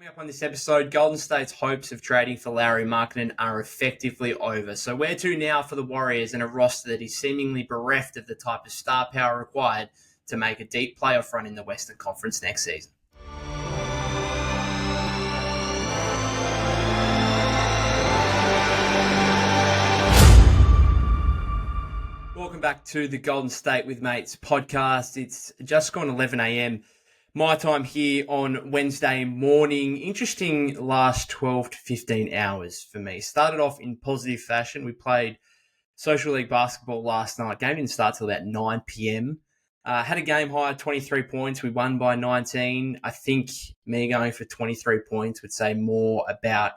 Up on this episode, Golden State's hopes of trading for Lauri Markkanen are effectively over. So where to now for the Warriors in a roster that is seemingly bereft of the type of star power required to make a deep playoff run in the Western Conference next season? Welcome back to the Golden State with Mates podcast. It's just gone 11 a.m. my time here on Wednesday morning. Interesting last 12 to 15 hours for me. Started off in positive fashion. We played Social League basketball last night. Game didn't start till about 9 p.m. Had a game high, 23 points. We won by 19. I think me going for 23 points would say more about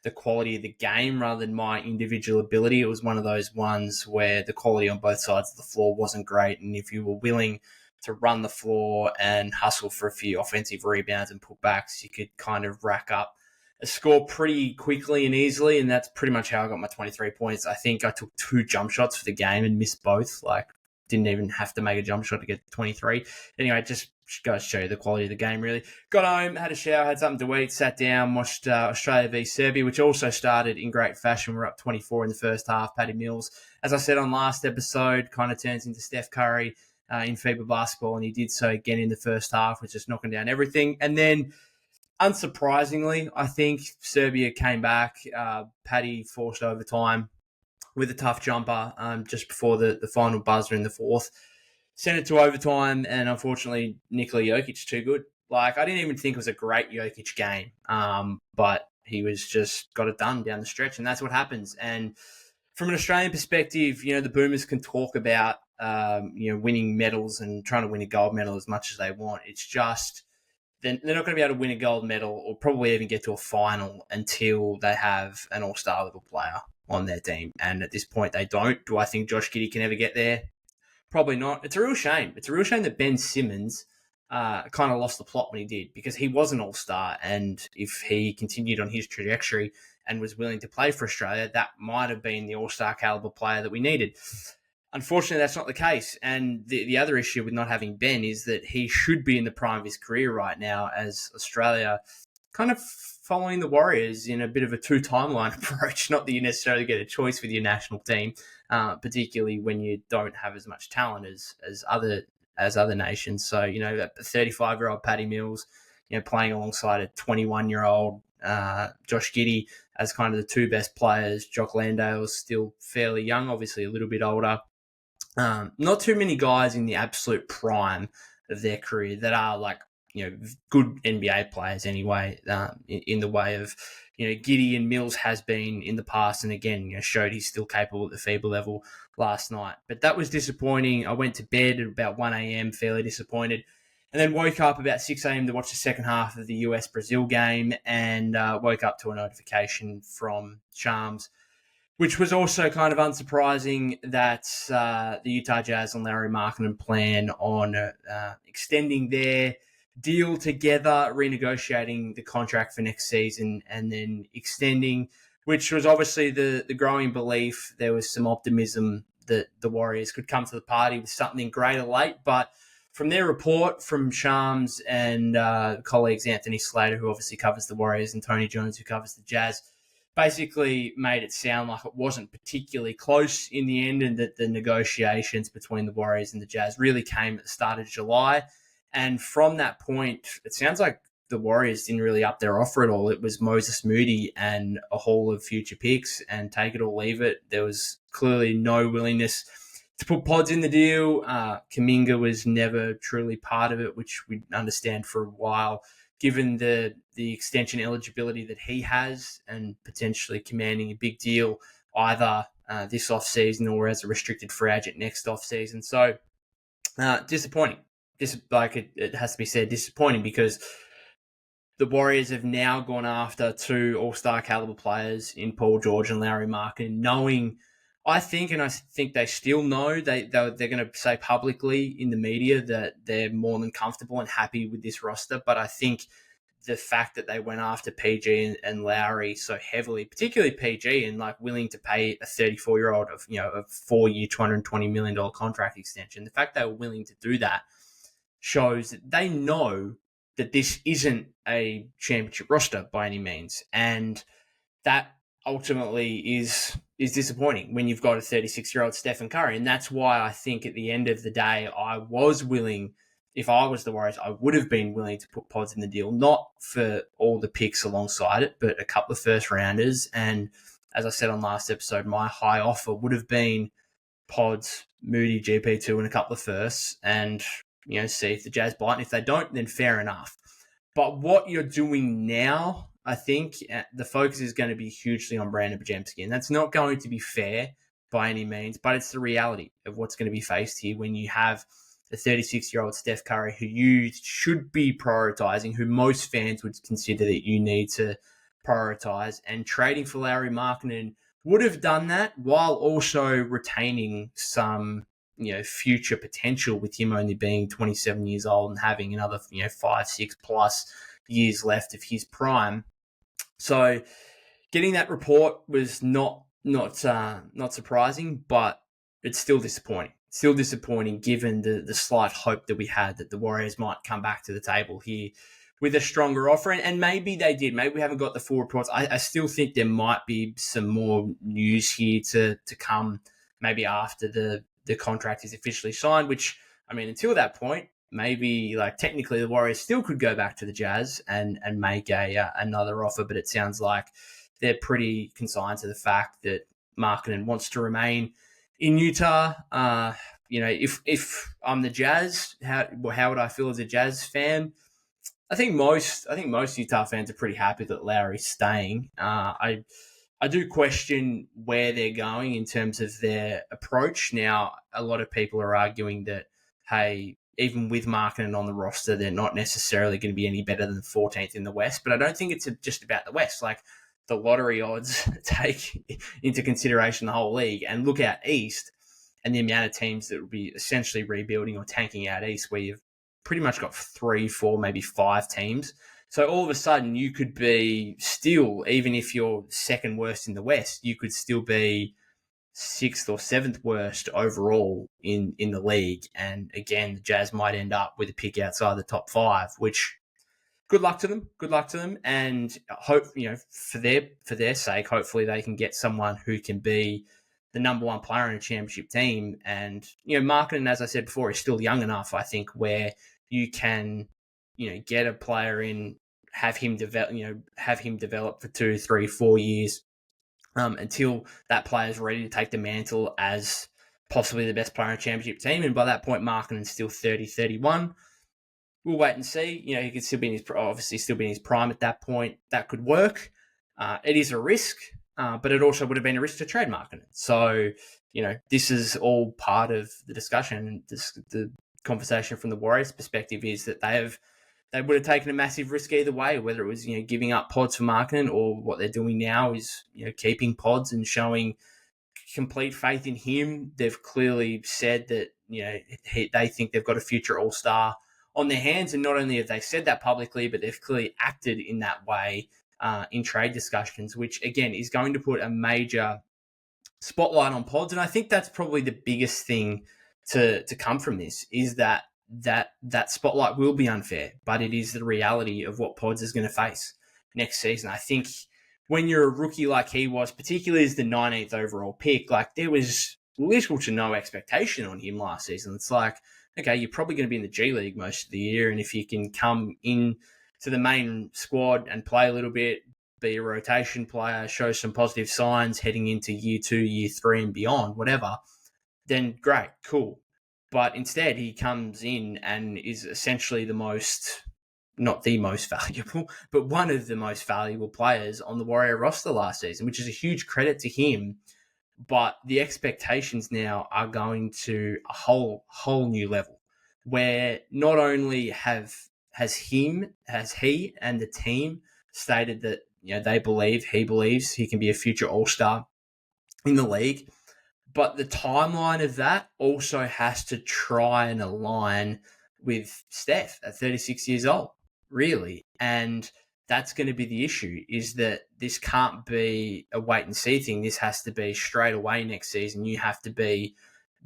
the quality of the game rather than my individual ability. It was one of those ones where the quality on both sides of the floor wasn't great. And if you were willing to run the floor and hustle for a few offensive rebounds and putbacks, you could kind of rack up a score pretty quickly and easily. And that's pretty much how I got my 23 points. I think I took 2 jump shots for the game and missed both. Didn't even have to make a jump shot to get 23. Anyway, just goes to show you the quality of the game, really. Got home, had a shower, had something to eat, sat down, watched Australia v Serbia, which also started in great fashion. We're up 24 in the first half. Paddy Mills, as I said on last episode, kind of turns into Steph Curry in FIBA basketball, and he did so again in the first half, was just knocking down everything. And then, unsurprisingly, I think Serbia came back. Paddy forced overtime with a tough jumper just before the final buzzer in the fourth. Sent it to overtime, and unfortunately, Nikola Jokic too good. I didn't even think it was a great Jokic game, but he was just got it done down the stretch, and that's what happens. And from an Australian perspective, the Boomers can talk about winning medals and trying to win a gold medal as much as they want. It's just they're not going to be able to win a gold medal or probably even get to a final until they have an all-star level player on their team. And at this point, they don't. Do I think Josh Giddey can ever get there? Probably not. It's a real shame. It's a real shame that Ben Simmons kind of lost the plot when he did, because he was an all-star, and if he continued on his trajectory and was willing to play for Australia, that might have been the all-star caliber player that we needed. Unfortunately, that's not the case. And the other issue with not having Ben is that he should be in the prime of his career right now, as Australia kind of following the Warriors in a bit of a 2-timeline approach. Not that you necessarily get a choice with your national team, particularly when you don't have as much talent as other nations. So, a 35-year-old Paddy Mills, playing alongside a 21-year-old Josh Giddey as kind of the 2 best players. Jock Landale's still fairly young, obviously a little bit older. Not too many guys in the absolute prime of their career that are good NBA players anyway, in the way of, Giddey and Mills has been in the past, and again, showed he's still capable at the FIBA level last night. But that was disappointing. I went to bed at about 1 a.m, fairly disappointed, and then woke up about 6 a.m. to watch the second half of the US-Brazil game, and woke up to a notification from Shams, which was also kind of unsurprising, that the Utah Jazz and Lauri Markkanen plan on extending their deal together, renegotiating the contract for next season, and then extending, which was obviously the growing belief. There was some optimism that the Warriors could come to the party with something greater late, but from their report from Shams and colleagues Anthony Slater, who obviously covers the Warriors, and Tony Jones, who covers the Jazz, basically made it sound like it wasn't particularly close in the end, and that the negotiations between the Warriors and the Jazz really came at the start of July. And from that point, it sounds like the Warriors didn't really up their offer at all. It was Moses Moody and a haul of future picks, and take it or leave it. There was clearly no willingness to put Pods in the deal. Kuminga was never truly part of it, which we understand for a while, given the extension eligibility that he has, and potentially commanding a big deal either this offseason or as a restricted free agent next offseason. So disappointing. It has to be said, disappointing, because the Warriors have now gone after 2 all-star caliber players in Paul George and Lauri Markkanen, knowing, I think they still know, they're going to say publicly in the media that they're more than comfortable and happy with this roster. But I think the fact that they went after PG and Lauri so heavily, particularly PG, and willing to pay a 34-year-old of a 4-year, $220 million contract extension, the fact they were willing to do that shows that they know that this isn't a championship roster by any means. And that ultimately is disappointing when you've got a 36-year-old Stephen Curry. And that's why I think at the end of the day, I was willing, if I was the Warriors, I would have been willing to put Pods in the deal, not for all the picks alongside it, but a couple of first rounders. And as I said on last episode, my high offer would have been Pods, Moody, GP2, and a couple of firsts, and see if the Jazz bite. And if they don't, then fair enough. But what you're doing now, I think the focus is going to be hugely on Brandin Podziemski, and that's not going to be fair by any means, but it's the reality of what's going to be faced here when you have the 36-year-old Steph Curry, who you should be prioritizing, who most fans would consider that you need to prioritize, and trading for Lauri Markkanen would have done that while also retaining some future potential, with him only being 27 years old and having another 5-6 plus years left of his prime. So getting that report was not surprising, but it's still disappointing. Still disappointing given the slight hope that we had that the Warriors might come back to the table here with a stronger offer. And maybe they did. Maybe we haven't got the full reports. I still think there might be some more news here to come, maybe after the contract is officially signed, which, I mean, until that point, maybe technically the Warriors still could go back to the Jazz and make another offer, but it sounds like they're pretty consigned to the fact that Markkanen wants to remain in Utah. If I'm the Jazz, how would I feel as a Jazz fan? I think most Utah fans are pretty happy that Lauri's staying. I do question where they're going in terms of their approach. Now, a lot of people are arguing that, hey, even with Markkanen on the roster, they're not necessarily going to be any better than 14th in the West. But I don't think it's just about the West. The lottery odds take into consideration the whole league, and look out East and the amount of teams that would be essentially rebuilding or tanking out East, where you've pretty much got 3, 4, maybe 5 teams. So all of a sudden you could be still, even if you're second worst in the West, you could still be 6th or 7th worst overall in the league. And again, the Jazz might end up with a pick outside the top 5, which good luck to them. And hope, for their sake, hopefully they can get someone who can be the number one player in a championship team. And, Markkanen, as I said before, is still young enough, I think, where you can, get a player in, have him develop for 2, 3, 4 years until that player is ready to take the mantle as possibly the best player in a championship team. And by that point, Markkanen's still 30, 31. We'll wait and see. He could still be in his prime at that point. That could work. It is a risk, but it also would have been a risk to trade Markkanen. So, this is all part of the discussion. The conversation from the Warriors' perspective is that they would have taken a massive risk either way, whether it was giving up Pods for Markkanen, or what they're doing now is keeping Pods and showing complete faith in him. They've clearly said that they think they've got a future All-Star on their hands, and not only have they said that publicly, but they've clearly acted in that way in trade discussions, which again is going to put a major spotlight on Pods. And I think that's probably the biggest thing to come from this, is that spotlight will be unfair, but it is the reality of what Pods is going to face next season. I think when you're a rookie like he was, particularly as the 19th overall pick, there was little to no expectation on him last season. It's okay, you're probably going to be in the G League most of the year, and if you can come in to the main squad and play a little bit, be a rotation player, show some positive signs heading into year 2, year 3 and beyond, whatever, then great, cool. But instead, he comes in and is essentially not the most valuable, but one of the most valuable players on the Warrior roster last season, which is a huge credit to him. But the expectations now are going to a whole new level, where not only has he and the team stated that he believes he can be a future All-Star in the league, but the timeline of that also has to try and align with Steph at 36 years old, really. And that's going to be the issue, is that this can't be a wait and see thing. This has to be straight away next season. You have to be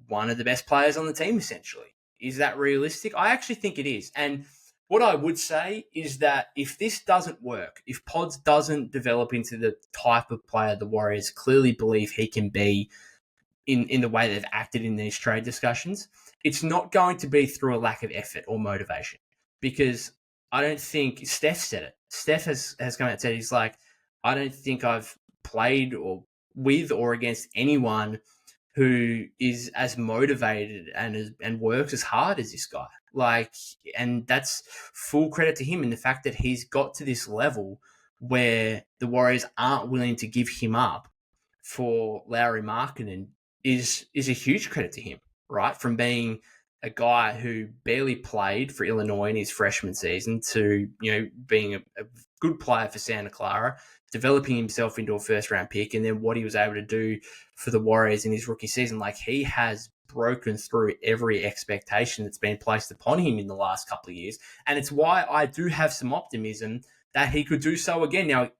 one of the best players on the team, essentially. Is that realistic? I actually think it is. And What I would say is that if this doesn't work, if Pods doesn't develop into the type of player the Warriors clearly believe he can be in the way they've acted in these trade discussions, it's not going to be through a lack of effort or motivation. Because I don't think Steph said it. Steph has come out and said, he's like, I don't think I've played or with or against anyone who is as motivated and works as hard as this guy. Like, and that's full credit to him in the fact that he's got to this level where the Warriors aren't willing to give him up for Lauri Markkanen is a huge credit to him, right? From being a guy who barely played for Illinois in his freshman season to, being a good player for Santa Clara, developing himself into a first-round pick, and then what he was able to do for the Warriors in his rookie season. Like, he has broken through every expectation that's been placed upon him in the last couple of years. And it's why I do have some optimism that he could do so again. Now,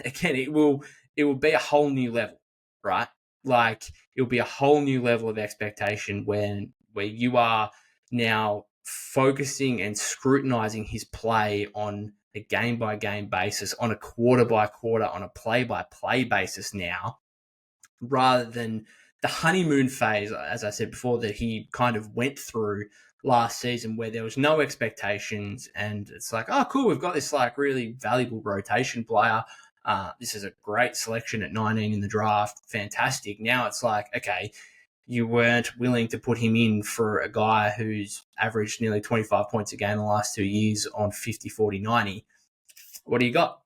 again, it will be a whole new level, right? Like, it'll be a whole new level of expectation where you are now focusing and scrutinizing his play on a game-by-game basis, on a quarter-by-quarter, on a play-by-play basis now, rather than the honeymoon phase, as I said before, that he kind of went through last season where there was no expectations and it's like, oh, cool, we've got this like really valuable rotation player. This is a great selection at 19 in the draft. Fantastic. Now it's like, okay, you weren't willing to put him in for a guy who's averaged nearly 25 points a game in the last 2 years on 50, 40, 90. What do you got?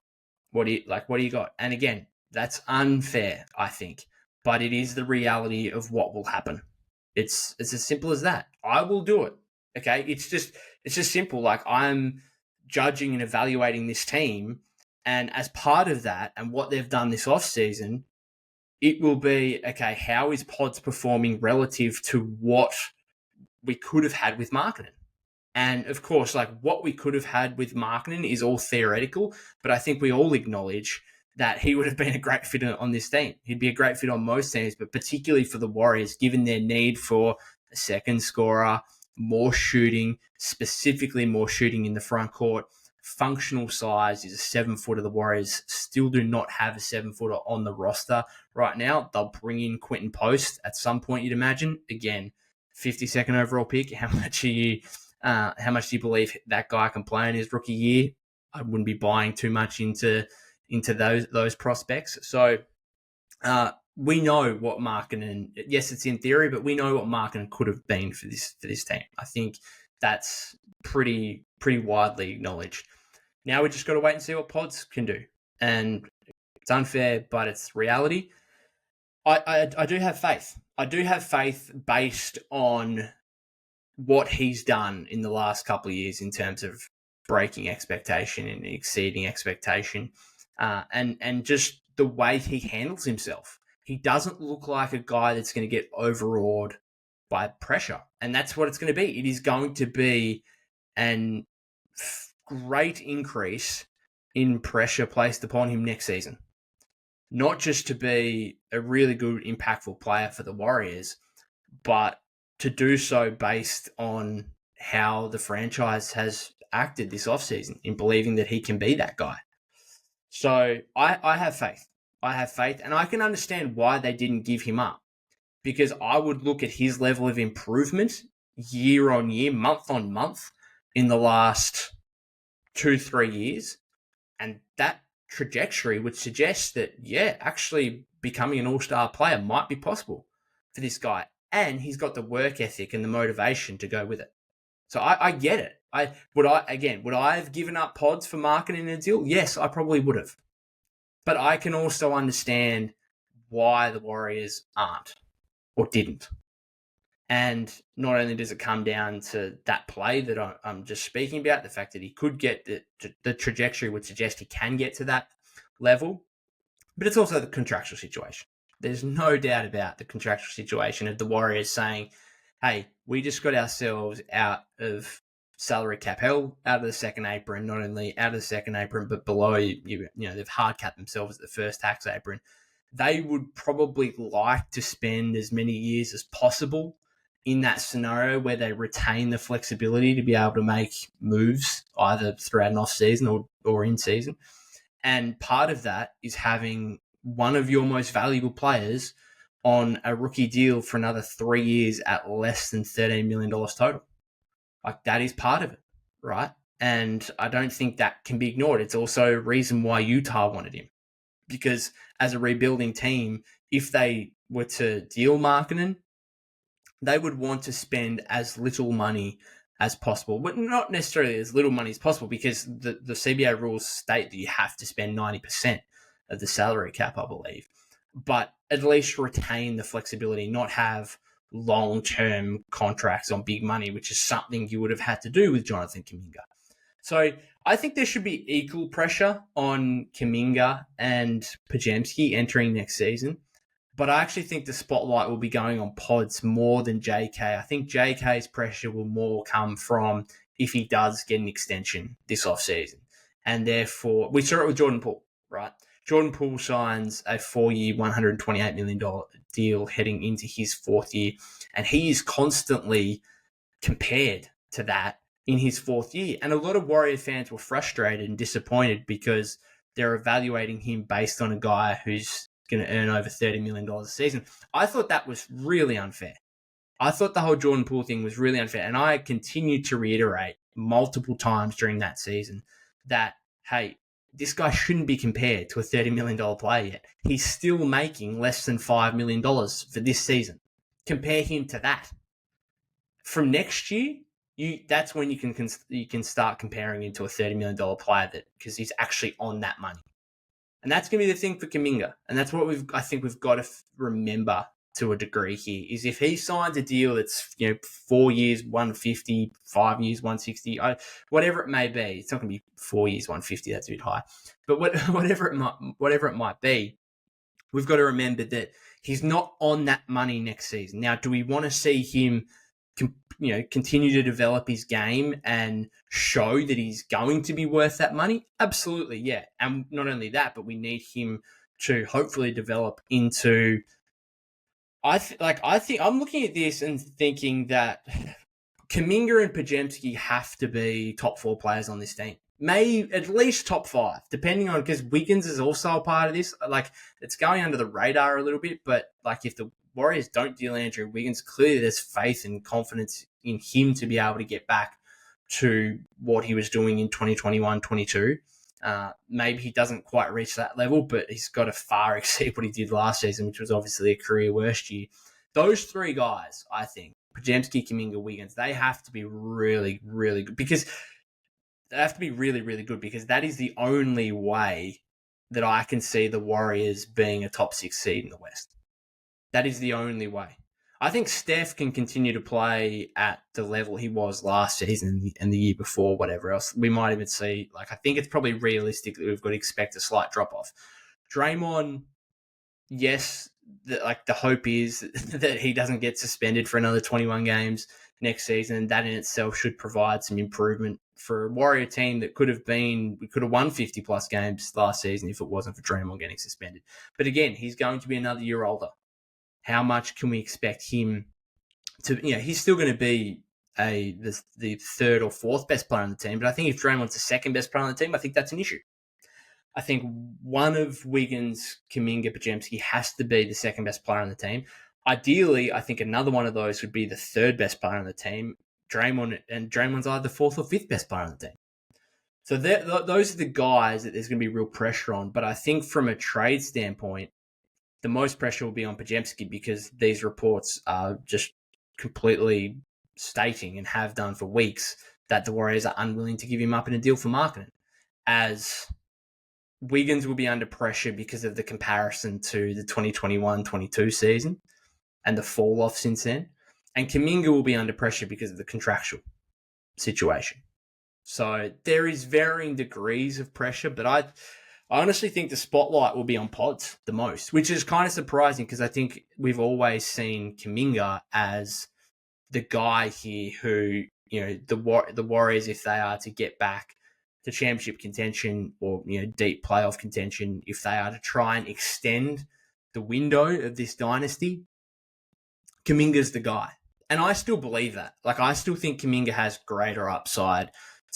What do you got? And again, that's unfair, I think, but it is the reality of what will happen. It's as simple as that. I will do it. Okay. It's just simple. Like, I'm judging and evaluating this team, and as part of that and what they've done this offseason, it will be, okay, how is Pods performing relative to what we could have had with Markkanen? And of course, like, what we could have had with Markkanen is all theoretical, but I think we all acknowledge that he would have been a great fit on this team. He'd be a great fit on most teams, but particularly for the Warriors, given their need for a second scorer, more shooting, specifically more shooting in the front court. Functional size is a 7-footer. The Warriors still do not have a 7-footer on the roster right now. They'll bring in Quentin Post at some point, you'd imagine. Again, 52nd overall pick. How much do you believe that guy can play in his rookie year? I wouldn't be buying too much into those prospects. So we know what Markkanen, yes, it's in theory, but we know what Markkanen could have been for this team. I think that's pretty widely acknowledged. Now we just got to wait and see what Pods can do. And it's unfair, but it's reality. I do have faith. I do have faith based on what he's done in the last couple of years in terms of breaking expectation and exceeding expectation, and just the way he handles himself. He doesn't look like a guy that's going to get overawed by pressure, and that's what it's going to be. It is going to be an great increase in pressure placed upon him next season. Not just to be a really good, impactful player for the Warriors, but to do so based on how the franchise has acted this offseason in believing that he can be that guy. So I have faith. I have faith, and I can understand why they didn't give him up, because I would look at his level of improvement year on year, month on month in the last 2-3 years, and that trajectory would suggest that, yeah, actually becoming an all-star player might be possible for this guy. And he's got the work ethic and the motivation to go with it. So I get it. Would I have given up Pods for Markkanen in a deal? Yes, I probably would have. But I can also understand why the Warriors aren't or didn't. And not only does it come down to that play that I'm just speaking about, the fact that he could get the trajectory would suggest he can get to that level, but it's also the contractual situation. There's no doubt about the contractual situation of the Warriors saying, hey, we just got ourselves out of salary cap hell, out of the second apron, not only out of the second apron, but below, they've hard capped themselves at the first tax apron. They would probably like to spend as many years as possible in that scenario where they retain the flexibility to be able to make moves either throughout an off-season or in season. And part of that is having one of your most valuable players on a rookie deal for another 3 years at less than $13 million total. Like, that is part of it, right? And I don't think that can be ignored. It's also a reason why Utah wanted him. Because as a rebuilding team, if they were to deal Markkanen, they would want to spend as little money as possible, but not necessarily as little money as possible, because the CBA rules state that you have to spend 90% of the salary cap, I believe. But at least retain the flexibility, not have long-term contracts on big money, which is something you would have had to do with Jonathan Kuminga. So I think there should be equal pressure on Kuminga and Podziemski entering next season. But I actually think the spotlight will be going on Pods more than JK. I think JK's pressure will more come from if he does get an extension this offseason. And therefore, we saw it with Jordan Poole, right? Jordan Poole signs a 4-year, $128 million deal heading into his 4th year. And he is constantly compared to that in his 4th year. And a lot of Warrior fans were frustrated and disappointed because they're evaluating him based on a guy who's going to earn over $30 million a season. I thought that was really unfair. I thought the whole Jordan Poole thing was really unfair. And I continued to reiterate multiple times during that season that, hey, this guy shouldn't be compared to a $30 million player yet. He's still making less than $5 million for this season. Compare him to that. From next year, that's when you can start comparing him to a $30 million player, because he's actually on that money. And that's going to be the thing for Kuminga. And that's what I think we've got to remember to a degree here, is if he signs a deal that's 4 years, 150, 5 years, 160, whatever it may be. It's not going to be 4 years, 150. That's a bit high. But whatever it might be, we've got to remember that he's not on that money next season. Now, do we want to see him continue to develop his game and show that he's going to be worth that money? Absolutely, yeah. And not only that, but we need him to hopefully develop into. I think I'm looking at this and thinking that Kuminga and Podziemski have to be top 4 players on this team. Maybe at least top 5, depending on, because Wiggins is also a part of this. Like, it's going under the radar a little bit, but like, if the Warriors don't deal Andrew Wiggins, clearly there's faith and confidence in him to be able to get back to what he was doing in 2021-22. Maybe he doesn't quite reach that level, but he's got to far exceed what he did last season, which was obviously a career worst year. Those 3 guys, I think, Podziemski, Kuminga, Wiggins, they have to be really, really good, because they have to be really, really good, because that is the only way that I can see the Warriors being a top 6 seed in the West. That is the only way. I think Steph can continue to play at the level he was last season and the year before, whatever else. We might even see, I think it's probably realistic that we've got to expect a slight drop-off. Draymond, yes, the hope is that he doesn't get suspended for another 21 games next season. That in itself should provide some improvement for a Warrior team that we could have won 50-plus games last season if it wasn't for Draymond getting suspended. But again, he's going to be another year older. How much can we expect him to? He's still going to be the 3rd or 4th best player on the team. But I think if Draymond's the 2nd best player on the team, I think that's an issue. I think one of Wiggins, Kuminga, Podziemski has to be the 2nd best player on the team. Ideally, I think another one of those would be the 3rd best player on the team. Draymond's either the 4th or 5th best player on the team. So those are the guys that there's going to be real pressure on. But I think from a trade standpoint, the most pressure will be on Podziemski, because these reports are just completely stating, and have done for weeks, that the Warriors are unwilling to give him up in a deal for Markkanen. As Wiggins will be under pressure because of the comparison to the 2021-22 season and the fall off since then. And Kuminga will be under pressure because of the contractual situation. So there is varying degrees of pressure, but I honestly think the spotlight will be on Pods the most, which is kind of surprising, because I think we've always seen Kuminga as the guy here who, the Warriors, if they are to get back to championship contention or, deep playoff contention, if they are to try and extend the window of this dynasty, Kuminga's the guy. And I still believe that. Like, I still think Kuminga has greater upside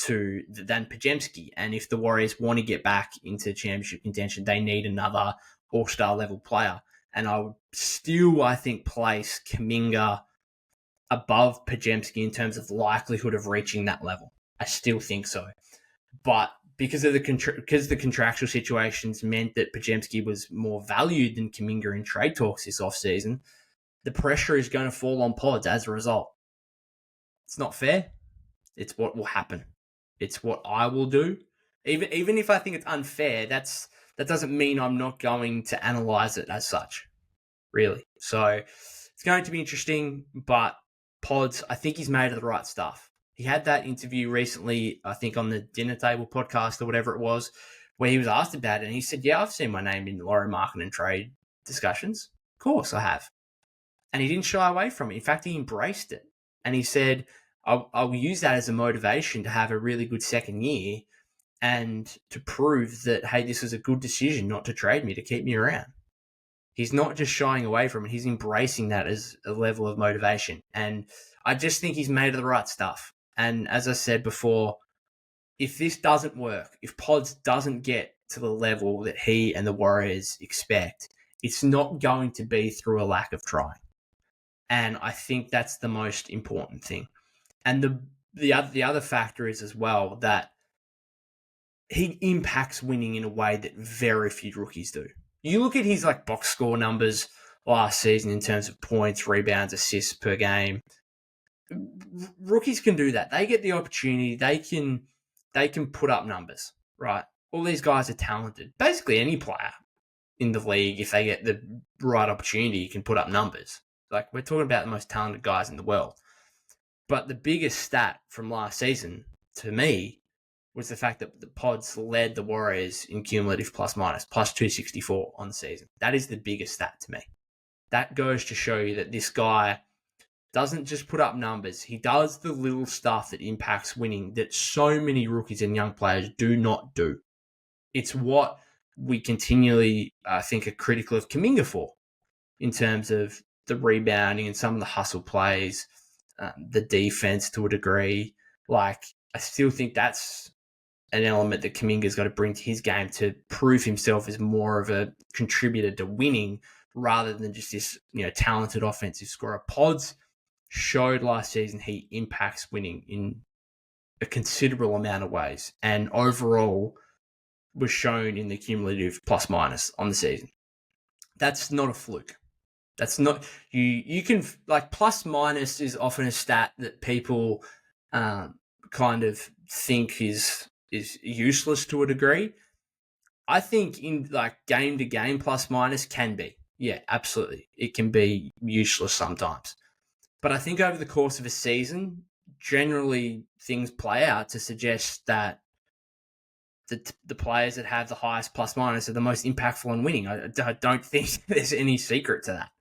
than Podziemski. And if the Warriors want to get back into championship contention, they need another all-star level player. And I would still, I think, place Kuminga above Podziemski in terms of likelihood of reaching that level. I still think so. But because the contractual situations meant that Podziemski was more valued than Kuminga in trade talks this offseason, the pressure is going to fall on Pods as a result. It's not fair. It's what will happen. It's what I will do. Even if I think it's unfair, that doesn't mean I'm not going to analyze it as such, really. So it's going to be interesting, but Pods, I think he's made of the right stuff. He had that interview recently, I think on the Dinner Table podcast or whatever it was, where he was asked about it, and he said, yeah, I've seen my name in Lauri Markkanen trade discussions. Of course I have. And he didn't shy away from it. In fact, he embraced it. And he said, I'll use that as a motivation to have a really good second year and to prove that, hey, this was a good decision not to trade me, to keep me around. He's not just shying away from it. He's embracing that as a level of motivation. And I just think he's made of the right stuff. And as I said before, if this doesn't work, if Pods doesn't get to the level that he and the Warriors expect, it's not going to be through a lack of trying. And I think that's the most important thing. And the other factor is as well that he impacts winning in a way that very few rookies do. You look at his box score numbers last season in terms of points, rebounds, assists per game. Rookies can do that. They get the opportunity. They can put up numbers, right? All these guys are talented. Basically, any player in the league, if they get the right opportunity, can put up numbers. Like, we're talking about the most talented guys in the world. But the biggest stat from last season, to me, was the fact that the Pods led the Warriors in cumulative plus-minus, plus 264 on the season. That is the biggest stat to me. That goes to show you that this guy doesn't just put up numbers. He does the little stuff that impacts winning that so many rookies and young players do not do. It's what we continually, I think, are critical of Kuminga for in terms of the rebounding and some of the hustle plays, the defense to a degree. I still think that's an element that Kuminga's got to bring to his game to prove himself as more of a contributor to winning rather than just this, talented offensive scorer. Pods showed last season he impacts winning in a considerable amount of ways, and overall was shown in the cumulative plus minus on the season. That's not a fluke. That's not, you can, plus minus is often a stat that people kind of think is useless to a degree. I think in game to game plus minus can be. Yeah, absolutely. It can be useless sometimes. But I think over the course of a season, generally things play out to suggest that the players that have the highest plus minus are the most impactful in winning. I don't think there's any secret to that.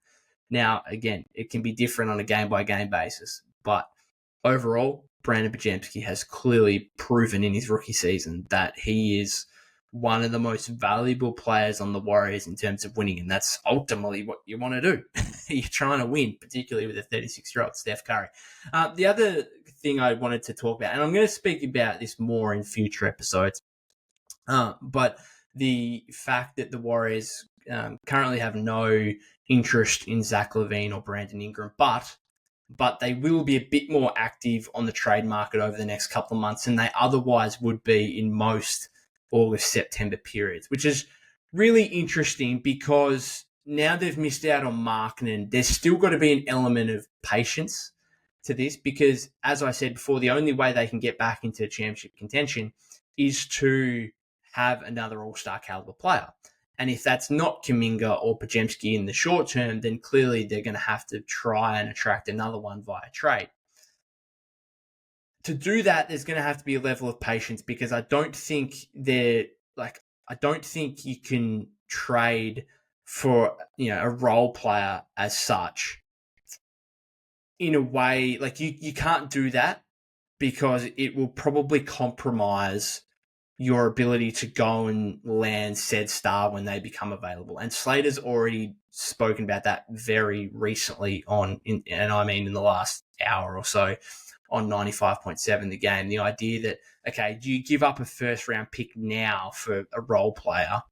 Now, again, it can be different on a game-by-game basis, but overall, Brandin Podziemski has clearly proven in his rookie season that he is one of the most valuable players on the Warriors in terms of winning, and that's ultimately what you want to do. You're trying to win, particularly with a 36-year-old Steph Curry. The other thing I wanted to talk about, and I'm going to speak about this more in future episodes, but the fact that the Warriors currently have no interest in Zach LaVine or Brandon Ingram, but they will be a bit more active on the trade market over the next couple of months than they otherwise would be in most August-September periods, which is really interesting because now they've missed out on Markkanen. There's still got to be an element of patience to this because, as I said before, the only way they can get back into championship contention is to have another all-star caliber player. And if that's not Kuminga or Podziemski in the short term, then clearly they're going to have to try and attract another one via trade. To do that, there's going to have to be a level of patience because I don't think you can trade for, a role player as such in a way, you can't do that because it will probably compromise your ability to go and land said star when they become available. And Slater's already spoken about that very recently in the last hour or so on 95.7 The Game. The idea that, okay, do you give up a first round pick now for a role player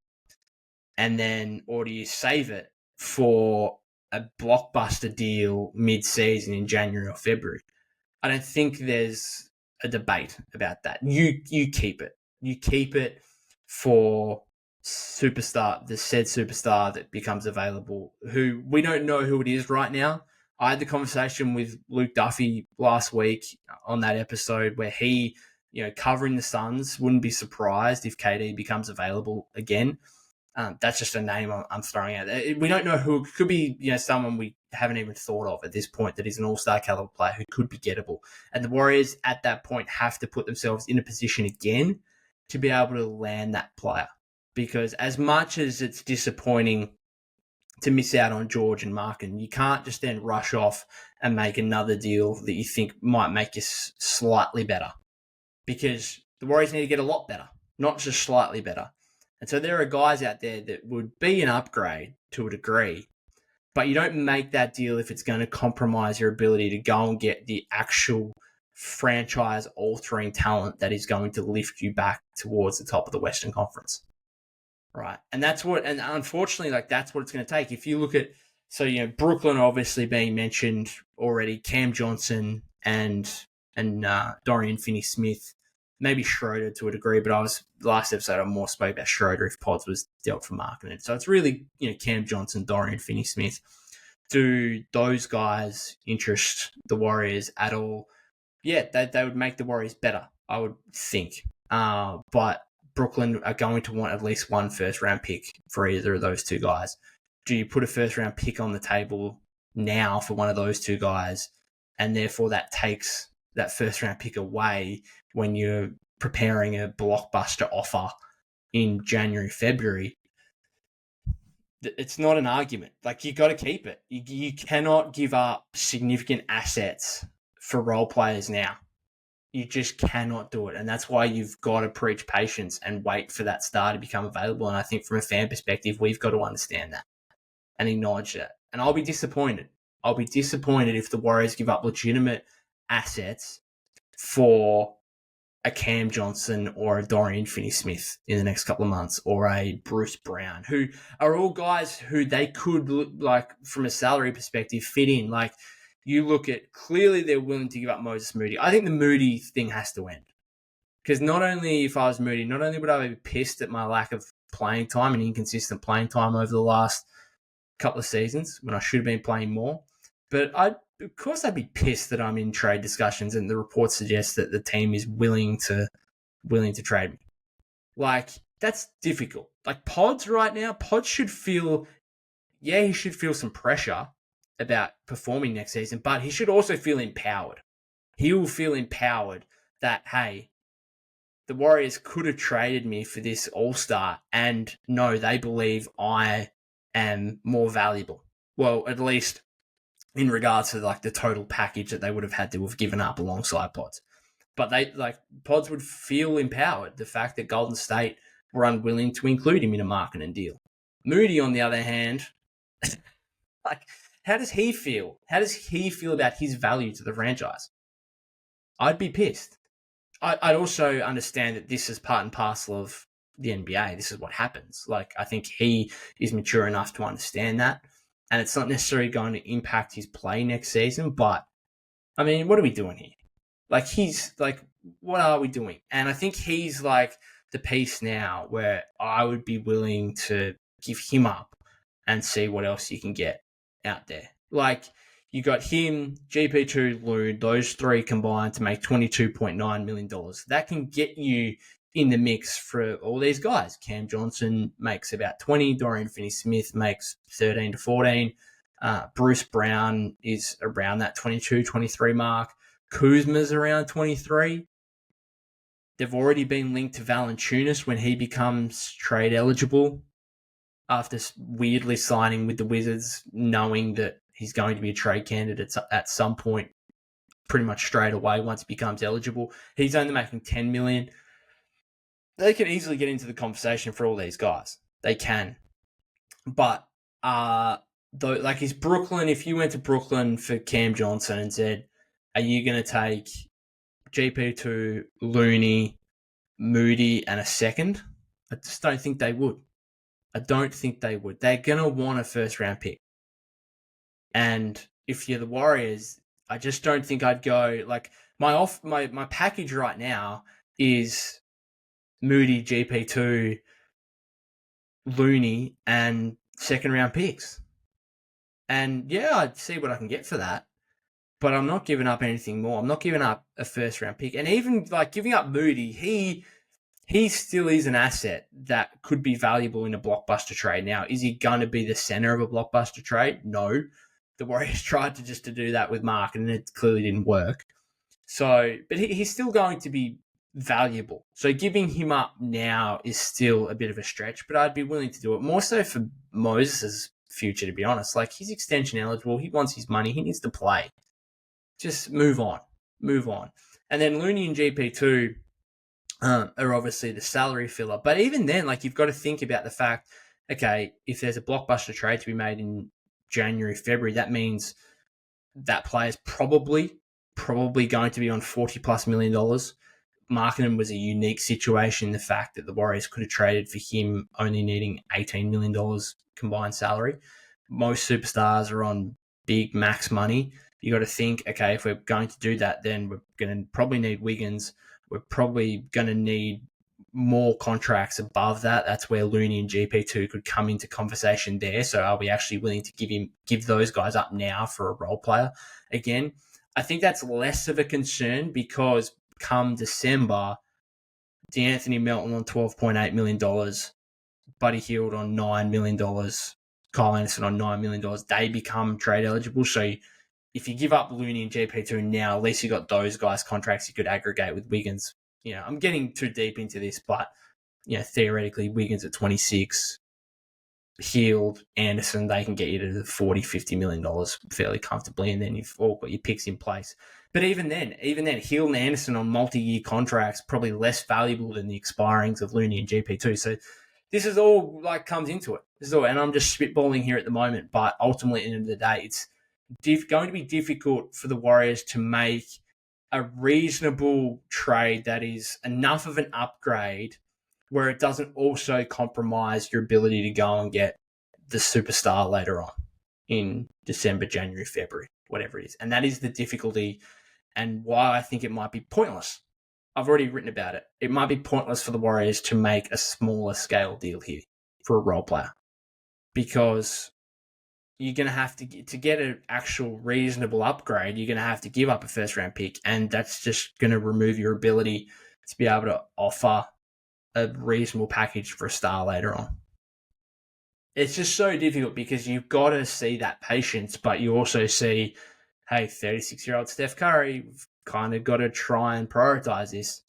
or do you save it for a blockbuster deal mid-season in January or February? I don't think there's a debate about that. You keep it. You keep it for the said superstar that becomes available, who we don't know who it is right now. I had the conversation with Luke Duffy last week on that episode where he, covering the Suns, wouldn't be surprised if KD becomes available again. That's just a name I'm throwing out there. We don't know who. It could be, someone we haven't even thought of at this point that is an all-star caliber player who could be gettable. And the Warriors at that point have to put themselves in a position again to be able to land that player. Because as much as it's disappointing to miss out on George and Markkanen, you can't just then rush off and make another deal that you think might make you slightly better. Because the Warriors need to get a lot better, not just slightly better. And so there are guys out there that would be an upgrade to a degree, but you don't make that deal if it's going to compromise your ability to go and get the actual franchise-altering talent that is going to lift you back towards the top of the Western Conference. Right. And unfortunately, that's what it's going to take. If you look at, Brooklyn obviously being mentioned already, Cam Johnson and Dorian Finney-Smith, maybe Schroeder to a degree, but last episode I more spoke about Schroeder if Pods was dealt for Markkanen. So it's really, Cam Johnson, Dorian Finney-Smith. Do those guys interest the Warriors at all? Yeah, they would make the Warriors better, I would think. But Brooklyn are going to want at least one first-round pick for either of those two guys. Do you put a first-round pick on the table now for one of those two guys, and therefore that takes that first-round pick away when you're preparing a blockbuster offer in January, February? It's not an argument. You got to keep it. You cannot give up significant assets for role players now. You just cannot do it. And that's why you've got to preach patience and wait for that star to become available. And I think from a fan perspective, we've got to understand that and acknowledge that. And I'll be disappointed. I'll be disappointed if the Warriors give up legitimate assets for a Cam Johnson or a Dorian Finney-Smith in the next couple of months, or a Bruce Brown, who are all guys who they could, from a salary perspective, fit in. You look at, clearly they're willing to give up Moses Moody. I think the Moody thing has to end. Because not only if I was Moody, not only would I be pissed at my lack of playing time and inconsistent playing time over the last couple of seasons when I should have been playing more, but I'd be pissed that I'm in trade discussions and the reports suggest that the team is willing to trade me. That's difficult. Pods right now, should feel, he should feel some pressure about performing next season, but he should also feel empowered. He will feel empowered that, hey, the Warriors could have traded me for this all-star, and no, they believe I am more valuable. Well, at least in regards to the total package that they would have had to have given up alongside Pods. But Pods would feel empowered. The fact that Golden State were unwilling to include him in a Markkanen deal. Moody, on the other hand, how does he feel? How does he feel about his value to the franchise? I'd be pissed. I'd also understand that this is part and parcel of the NBA. This is what happens. I think he is mature enough to understand that. And it's not necessarily going to impact his play next season. But, what are we doing here? What are we doing? And I think he's the piece now where I would be willing to give him up and see what else you can get out there. You got him, GP2, Loon, those three combined to make $22.9 million. That can get you in the mix for all these guys. Cam Johnson makes about 20. Dorian Finney-Smith makes 13 to 14. Bruce Brown is around that 22, 23 mark. Kuzma's around 23. They've already been linked to Valanciunas when he becomes trade eligible after weirdly signing with the Wizards, knowing that he's going to be a trade candidate at some point pretty much straight away once he becomes eligible. He's only making $10 million. they can easily get into the conversation for all these guys. They can. But, though, like, is Brooklyn, if you went to Brooklyn for Cam Johnson and said, are you going to take GP2, Looney, Moody, and a second? I just don't think they would. I don't think they would. They're going to want a first-round pick. And if you're the Warriors, I just don't think I'd go, like, my package right now is Moody, GP2, Looney, and second-round picks. And, yeah, I'd see what I can get for that. But I'm not giving up anything more. I'm not giving up a first-round pick. And even, like, giving up Moody, he still is an asset that could be valuable in a blockbuster trade. Now, is he going to be the center of a blockbuster trade? No. The Warriors tried to do that with Mark, and it clearly didn't work. So, but he's still going to be valuable. So giving him up now is still a bit of a stretch, but I'd be willing to do it. More so for Moses' future, to be honest. Like, he's extension eligible. He wants his money. He needs to play. Just move on. And then Looney and GP2 are obviously the salary filler. But even then, like, you've got to think about the fact, okay, if there's a blockbuster trade to be made in January, February, that means that player's probably going to be on $40+ million. Markkanen was a unique situation, the fact that the Warriors could have traded for him only needing $18 million combined salary. Most superstars are on big max money. You got to think, okay, if we're going to do that, then we're going to probably need Wiggins. We're probably going to need more contracts above that. That's where Looney and GP2 could come into conversation there. So are we actually willing to give those guys up now for a role player? Again, I think that's less of a concern because come December, DeAnthony Melton on $12.8 million, Buddy Hield on $9 million, Kyle Anderson on $9 million, they become trade eligible. So if you give up Looney and GP2 now, at least you got those guys' contracts you could aggregate with Wiggins. You know, I'm getting too deep into this, but, you know, theoretically, Wiggins at 26, Hield, Anderson, they can get you to the $40, $50 million fairly comfortably, and then you've all got your picks in place. But even then, Hield and Anderson on multi-year contracts, probably less valuable than the expirings of Looney and GP2. So this is all, like, comes into it. This is all, and I'm just spitballing here at the moment, but ultimately, at the end of the day, it's going to be difficult for the Warriors to make a reasonable trade that is enough of an upgrade where it doesn't also compromise your ability to go and get the superstar later on in December, January, February, whatever it is. And that is the difficulty and why I think it might be pointless. I've already written about it. It might be pointless for the Warriors to make a smaller scale deal here for a role player because you're going to have to get an actual reasonable upgrade, you're going to have to give up a first-round pick, and that's just going to remove your ability to be able to offer a reasonable package for a star later on. It's just so difficult because you've got to see that patience, but you also see, hey, 36-year-old Steph Curry, we've kind of got to try and prioritize this.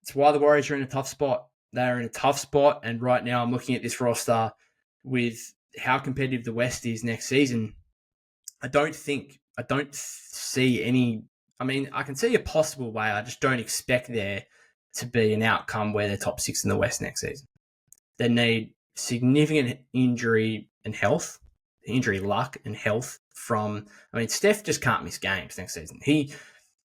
It's why the Warriors are in a tough spot. They're in a tough spot, and right now I'm looking at this roster with how competitive the West is next season. I don't see any. I mean, I can see a possible way. I just don't expect there to be an outcome where they're top 6 in the West next season. They need significant injury luck and health from. I mean, Steph just can't miss games next season.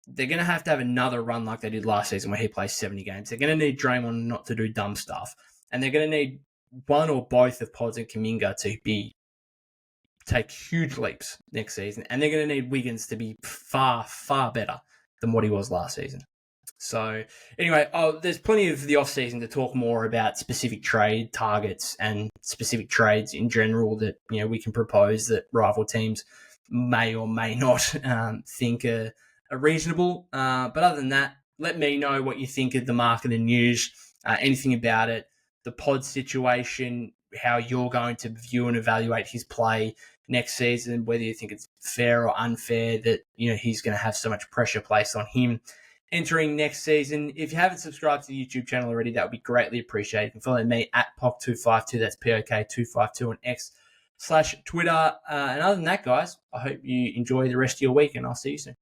They're going to have another run like they did last season where he plays 70 games. They're going to need Draymond not to do dumb stuff, and they're going to need one or both of Pods and Kuminga to take huge leaps next season. And they're going to need Wiggins to be far, far better than what he was last season. So anyway, there's plenty of the offseason to talk more about specific trade targets and specific trades in general that, you know, we can propose that rival teams may or may not think are reasonable. But other than that, let me know what you think of the market and news, anything about it, the Pod situation, how you're going to view and evaluate his play next season, whether you think it's fair or unfair that, you know, he's going to have so much pressure placed on him entering next season. If you haven't subscribed to the YouTube channel already, that would be greatly appreciated. You can follow me at POC252. That's POK252 on X/Twitter. And other than that, guys, I hope you enjoy the rest of your week, and I'll see you soon.